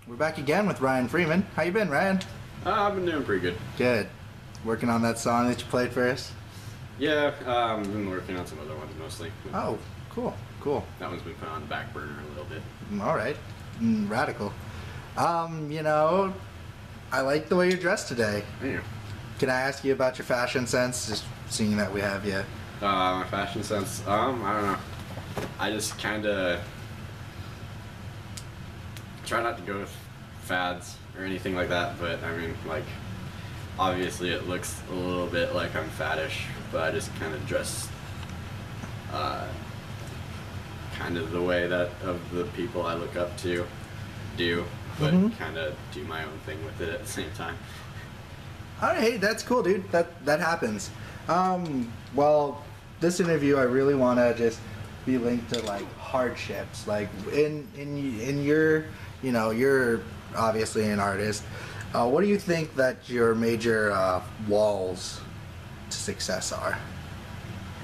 We're back again with Ryan Freeman. How you been, Ryan? I've been doing pretty good. Good. Working on that song that you played for us? Yeah, I've been working on some other ones mostly. Oh, cool, cool. That one's been put on the back burner a little bit. All right. Radical. I like the way you're dressed today. Thank you. Can I ask you about your fashion sense? Just seeing that we have you. My fashion sense, I don't know. I just kind of try not to go with fads or anything like that, but I mean, like, obviously it looks a little bit like I'm faddish, but I just kind of dress kind of the way that of the people I look up to do, but kind of do my own thing with it at the same time. All right, hey, that's cool, dude. That happens. Well, this interview I really want to just be linked to like hardships. Like in your, you're obviously an artist. What do you think that your major walls to success are?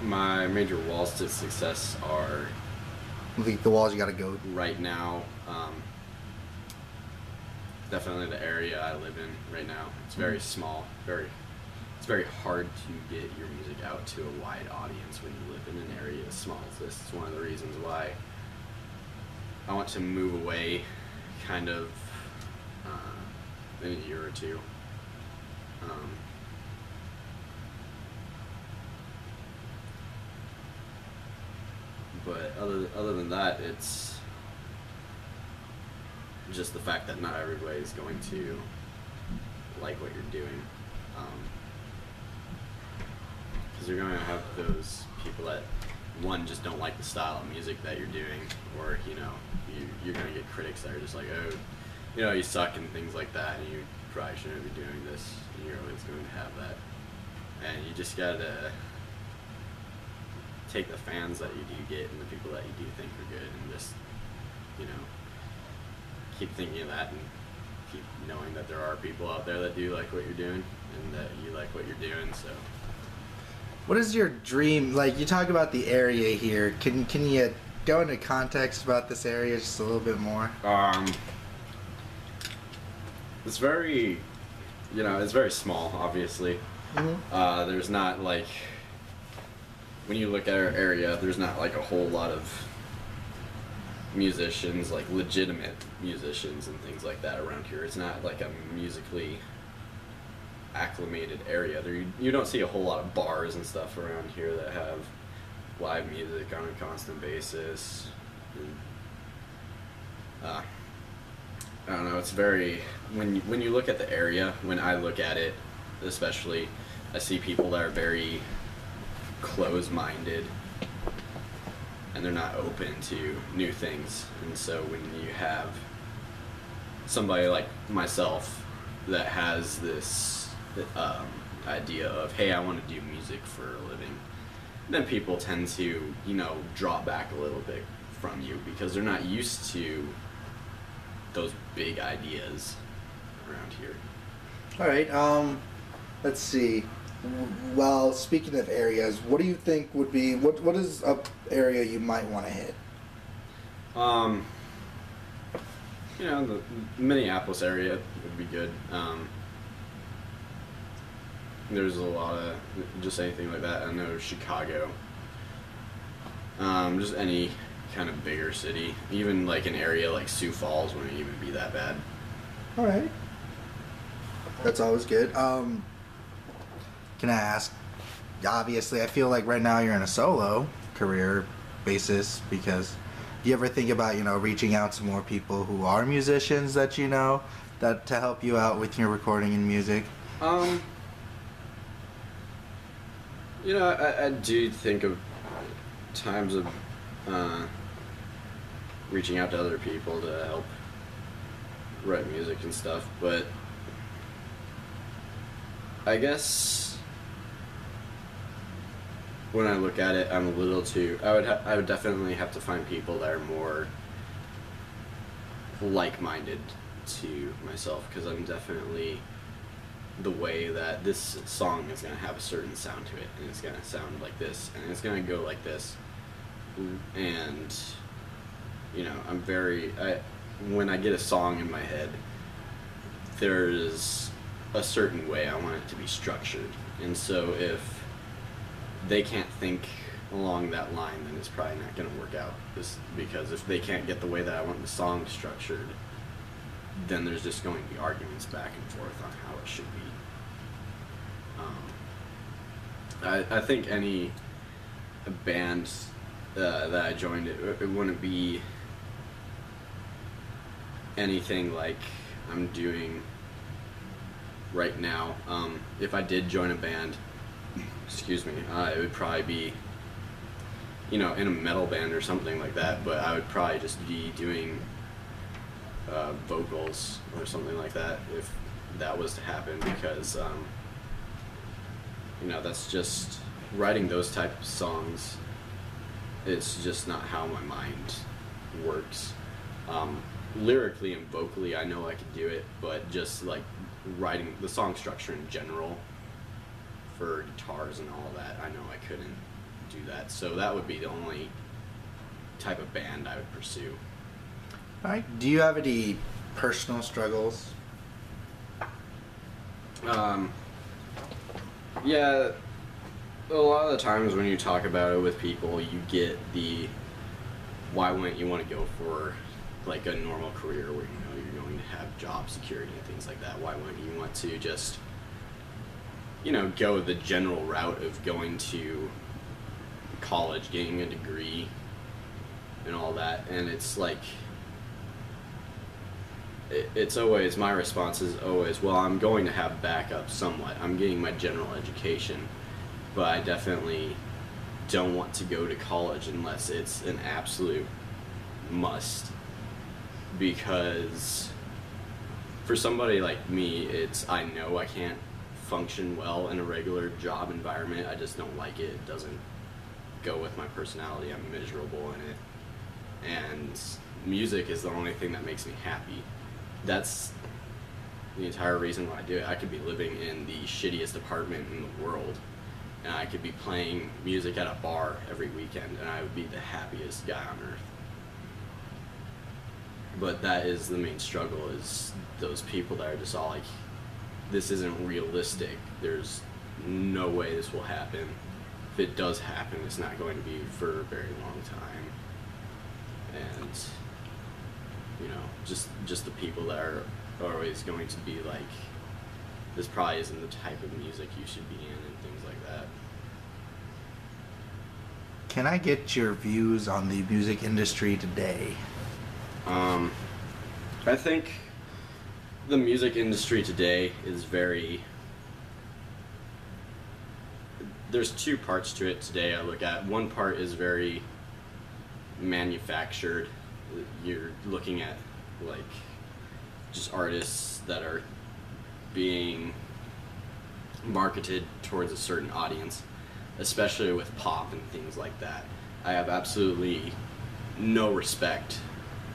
My major walls to success are Like the walls you got to go right now. Definitely the area I live in right now. It's very small. It's very hard to get your music out to a wide audience when you live in an area as small as this. It's one of the reasons why I want to move away, kind of in a year or two. But other than that, it's just the fact that not everybody is going to like what you're doing. Because you're going to have those people that, one, just don't like the style of music that you're doing, or, you're going to get critics that are just like, oh, you suck and things like that, and you probably shouldn't be doing this, and you're always going to have that. And you just got to take the fans that you do get and the people that you do think are good and just, keep thinking of that and keep knowing that there are people out there that do like what you're doing and that you like what you're doing. So What is your dream? Like, you talk about the area here. Can you go into context about this area just a little bit more? it's very, it's very small, obviously. There's not, like, when you look at our area, there's not like a whole lot of musicians, like legitimate musicians and things like that around here. It's not like a musically acclimated area. You don't see a whole lot of bars and stuff around here that have live music on a constant basis. And, I don't know, it's very, when you look at the area, when I look at it especially, I see people that are very close-minded and they're not open to new things. And so when you have somebody like myself that has this idea of, hey, I want to do music for a living, then people tend to, draw back a little bit from you because they're not used to those big ideas around here. All right. Let's see. Well, speaking of areas, what do you think would be what is a area you might want to hit? The Minneapolis area would be good. There's a lot of just anything like that. I know Chicago. Just any kind of bigger city, even like an area like Sioux Falls wouldn't even be that bad. All right. That's always good. Can I ask? Obviously, I feel like right now you're in a solo career basis because do you ever think about, reaching out to more people who are musicians that that to help you out with your recording and music? I do think of times of reaching out to other people to help write music and stuff, but I guess when I look at it, I'm a little too. I would definitely have to find people that are more like-minded to myself, because I'm definitely the way that this song is going to have a certain sound to it, and it's going to sound like this, and it's going to go like this, and I'm very when I get a song in my head, there's a certain way I want it to be structured. And so if they can't think along that line, then it's probably not going to work out. Just because if they can't get the way that I want the song structured, then there's just going to be arguments back and forth on how it should be. I think any band that I joined, it wouldn't be anything like I'm doing right now. If I did join a band, excuse me, it would probably be, you know, in a metal band or something like that, but I would probably just be doing vocals or something like that if that was to happen, because you know, that's just writing those type of songs. It's just not how my mind works. Lyrically and vocally, I know I could do it, but just like writing the song structure in general for guitars and all that, I know I couldn't do that. So that would be the only type of band I would pursue. All right. Do you have any personal struggles? Yeah, a lot of the times when you talk about it with people, you get the, why wouldn't you want to go for like a normal career where you know you're going to have job security and things like that? Why wouldn't you want to just, you know, go the general route of going to college, getting a degree and all that? And it's like, it's always, my response is always, well, I'm going to have backup somewhat. I'm getting my general education, but I definitely don't want to go to college unless it's an absolute must. Because for somebody like me, it's, I know I can't function well in a regular job environment. I just don't like it. It doesn't go with my personality. I'm miserable in it. And music is the only thing that makes me happy. That's the entire reason why I do it. I could be living in the shittiest apartment in the world, and I could be playing music at a bar every weekend, and I would be the happiest guy on earth. But that is the main struggle, is those people that are just all like, this isn't realistic. There's no way this will happen. If it does happen, it's not going to be for a very long time. And you know, just the people that are always going to be like, this probably isn't the type of music you should be in, and things like that. Can I get your views on the music industry today? I think the music industry today is very, there's two parts to it today I look at. One part is very manufactured. You're looking at like just artists that are being marketed towards a certain audience, especially with pop and things like that. I have absolutely no respect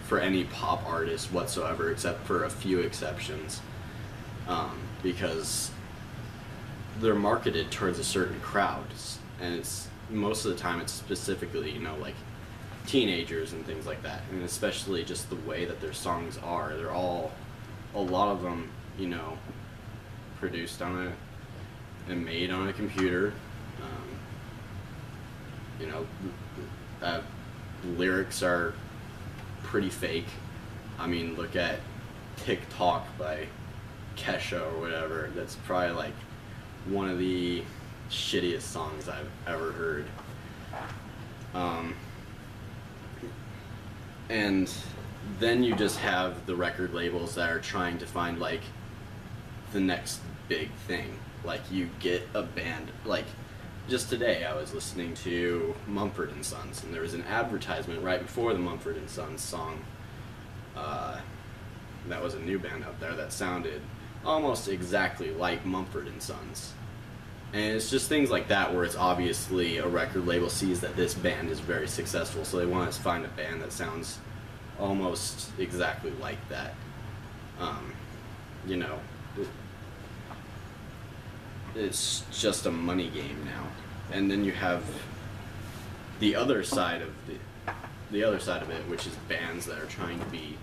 for any pop artist whatsoever, except for a few exceptions, because they're marketed towards a certain crowd, and it's most of the time it's specifically, you know, like teenagers and things like that, and especially just the way that their songs are. They're all, a lot of them, you know, produced on and made on a computer. You know, lyrics are pretty fake. I mean, look at TikTok by Kesha or whatever. That's probably like one of the shittiest songs I've ever heard. And then you just have the record labels that are trying to find like the next big thing. Like you get a band, like just today I was listening to Mumford & Sons, and there was an advertisement right before the Mumford & Sons song. That was a new band out there that sounded almost exactly like Mumford & Sons. And it's just things like that where it's obviously a record label sees that this band is very successful, so they want to find a band that sounds almost exactly like that. You know, it's just a money game now. And then you have the other side of the other side of it, which is bands that are trying to be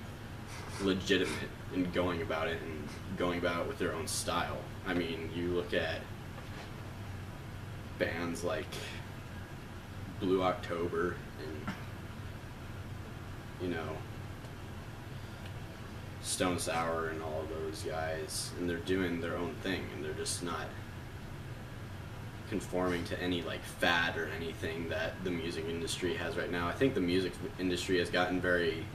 legitimate in going about it and going about it with their own style. I mean, you look at bands like Blue October and, you know, Stone Sour and all of those guys, and they're doing their own thing, and they're just not conforming to any like fad or anything that the music industry has right now. I think the music industry has gotten very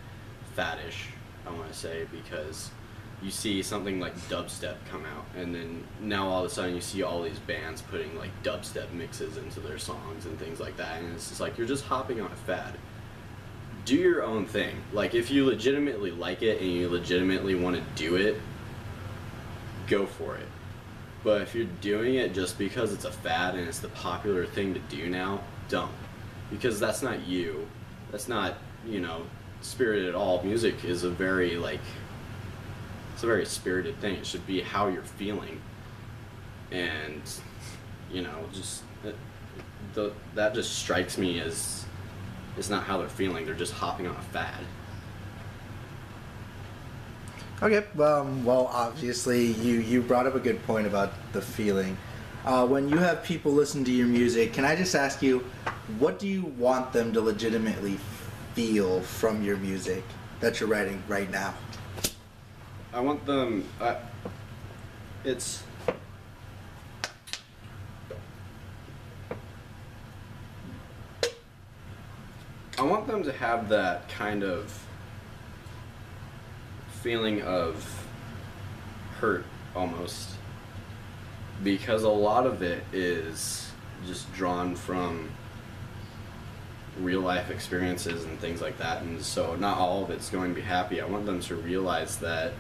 faddish, I want to say, because you see something like dubstep come out, and then now all of a sudden you see all these bands putting like dubstep mixes into their songs and things like that, and it's just like you're just hopping on a fad. Do your own thing. Like, if you legitimately like it and you legitimately want to do it, go for it. But if you're doing it just because it's a fad and it's the popular thing to do now, don't. Because that's not you. That's not, you know, spirited at all. Music is a very, like, it's a very spirited thing. It should be how you're feeling. And, you know, just, that just strikes me as, it's not how they're feeling. They're just hopping on a fad. Okay, well, obviously, you brought up a good point about the feeling. When you have people listen to your music, can I just ask you, what do you want them to legitimately feel from your music that you're writing right now? I want them, I want them to have that kind of feeling of hurt, almost, because a lot of it is just drawn from real life experiences and things like that, and so not all of it's going to be happy. I want them to realize that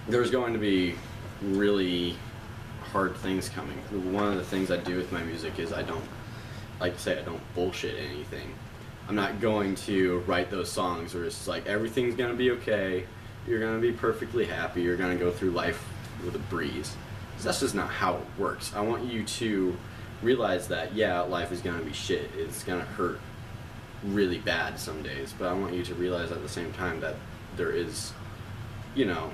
there's going to be really hard things coming. One of the things I do with my music is I don't bullshit anything. I'm not going to write those songs where it's like everything's gonna be okay, you're gonna be perfectly happy, you're gonna go through life with a breeze. 'Cause that's just not how it works. I want you to realize that, yeah, life is gonna be shit, it's gonna hurt really bad some days, but I want you to realize at the same time that there is, you know,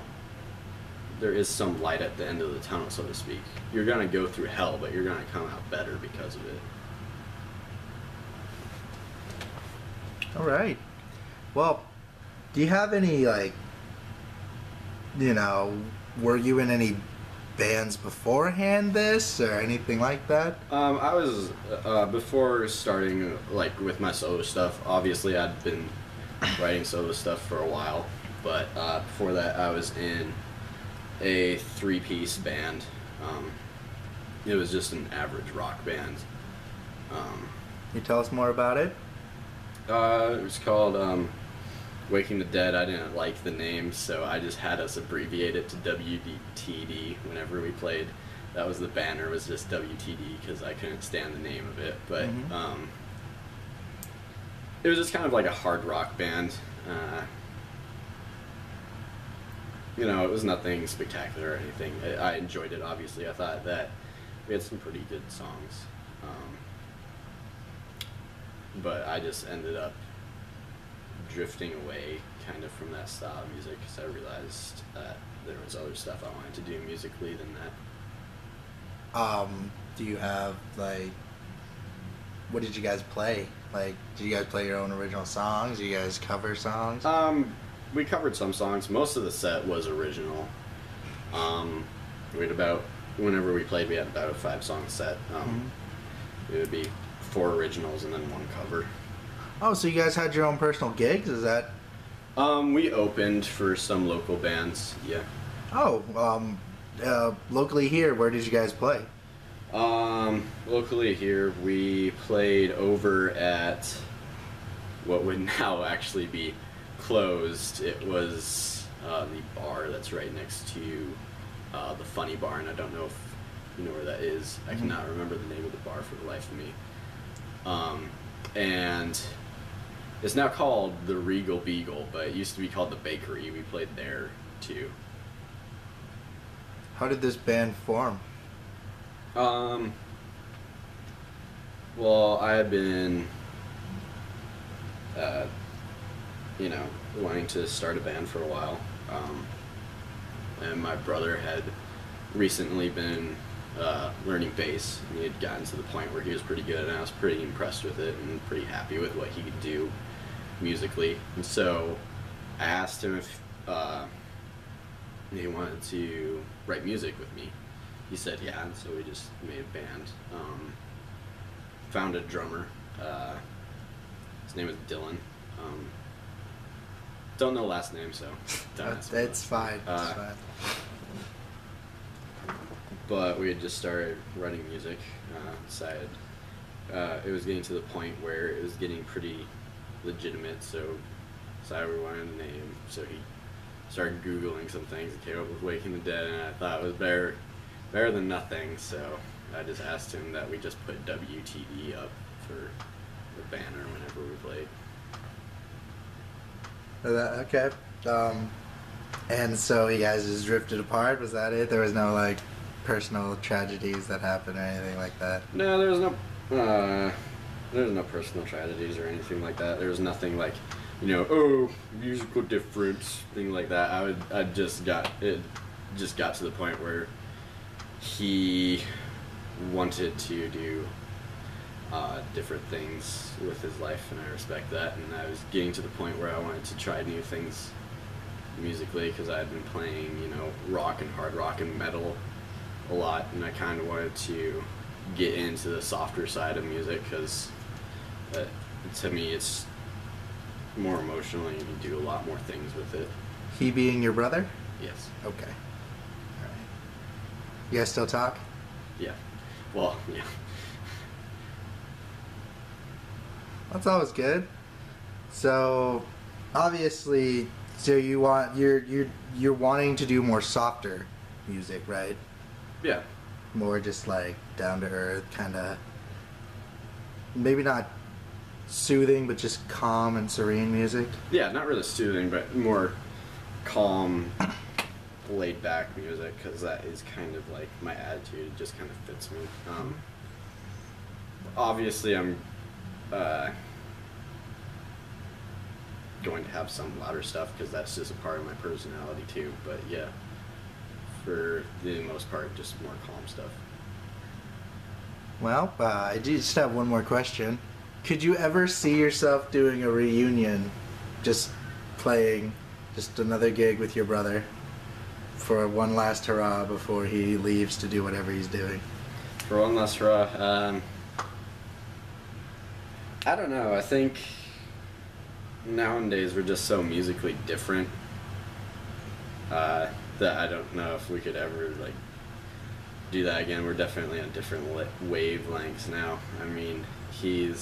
there is some light at the end of the tunnel, so to speak. You're gonna go through hell, but you're gonna come out better because of it. All right. Well, do you have any, like, you know, were you in any bands beforehand this or anything like that? I was, before starting, like, with my solo stuff, obviously I'd been writing solo stuff for a while, but before that I was in a 3-piece band. It was just an average rock band. Can you tell us more about it? It was called Waking the Dead. I didn't like the name, so I just had us abbreviate it to WTD whenever we played. That was the banner, was just WTD, because I couldn't stand the name of it. But it was just kind of like a hard rock band. You know, it was nothing spectacular or anything. I enjoyed it, obviously. I thought that we had some pretty good songs. But I just ended up drifting away kind of from that style of music because I realized that there was other stuff I wanted to do musically than that. Do you have, like, what did you guys play? Like, did you guys play your own original songs? Did you guys cover songs? We covered some songs. Most of the set was original. We had about, whenever we played, we had about a 5-song set. It would be 4 originals and then 1 cover. Oh, so you guys had your own personal gigs? Is that? We opened for some local bands, yeah. Oh, locally here, where did you guys play? Locally here, we played over at what would now actually be closed. It was the bar that's right next to the Funny Barn. I don't know if you know where that is. I cannot remember the name of the bar for the life of me. And it's now called the Regal Beagle, but it used to be called the Bakery. We played there too. How did this band form? Well, I had been, you know, wanting to start a band for a while, and my brother had recently been learning bass, and he had gotten to the point where he was pretty good, and I was pretty impressed with it and pretty happy with what he could do musically. And so I asked him if he wanted to write music with me. He said yeah, and so we just made a band. Found a drummer. His name is Dylan. Don't know last name, so don't ask me. It's fine. It's fine. But we had just started writing music. Decided it was getting to the point where it was getting pretty legitimate, so decided we wanted a name. So he started Googling some things and came up with Waking the Dead, and I thought it was better than nothing, so I just asked him that we just put WTD up for the banner whenever we played. Okay. And so you guys just drifted apart? Was that it? There was no, like, personal tragedies that happened or anything like that? No, there was no personal tragedies or anything like that. There was nothing like, oh, musical difference, thing like that. It just got to the point where he wanted to do different things with his life, and I respect that. And I was getting to the point where I wanted to try new things musically, because I had been playing, rock and hard rock and metal a lot, and I kind of wanted to get into the softer side of music, because to me it's more emotional and you can do a lot more things with it. He being your brother? Yes. Okay. All right. You guys still talk? Yeah. Well, yeah. That's always good. So, obviously, you're wanting to do more softer music, right? Yeah. More just like down to earth, kind of, maybe not soothing, but just calm and serene music. Yeah, not really soothing, but more calm, laid back music, because that is kind of like my attitude. It just kind of fits me. Obviously, I'm going to have some louder stuff, because that's just a part of my personality too. But yeah, for the most part, just more calm stuff. Well, I do just have one more question. Could you ever see yourself doing a reunion, just playing just another gig with your brother for one last hurrah before he leaves to do whatever he's doing? For one last hurrah, I don't know. I think nowadays we're just so musically different that I don't know if we could ever like do that again. We're definitely on different wavelengths now. I mean, he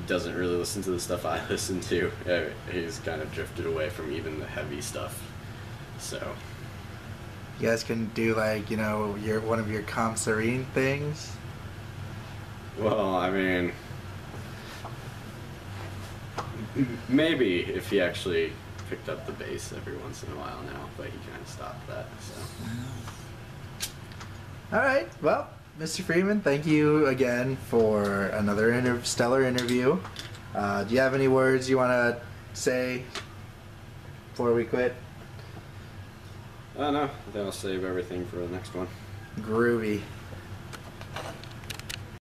doesn't really listen to the stuff I listen to. He's kind of drifted away from even the heavy stuff. So you guys can do like, one of your calm serene things? Well, I mean, maybe if he actually picked up the bass every once in a while now, but he kind of stopped that, so. All right. Well, Mr. Freeman, thank you again for another stellar interview. Do you have any words you want to say before we quit? I don't know. I think I'll save everything for the next one. Groovy.